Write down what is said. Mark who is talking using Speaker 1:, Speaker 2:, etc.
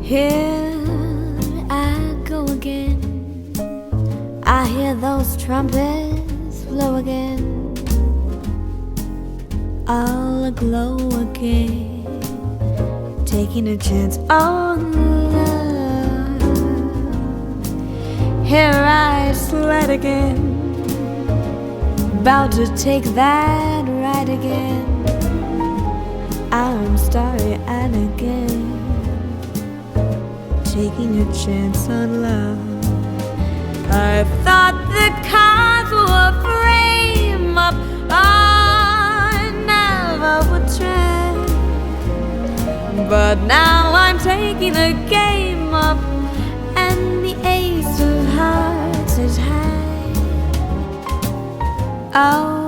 Speaker 1: Here I go again. I hear those trumpets blow again, all aglow again, taking a chance on love. Here I sled again, about to take that ride again. I'm starry-eyed again, taking a chance on love. I thought the cards were frame up, I never would try, but now I'm taking a game up, and the ace of hearts is high. Oh,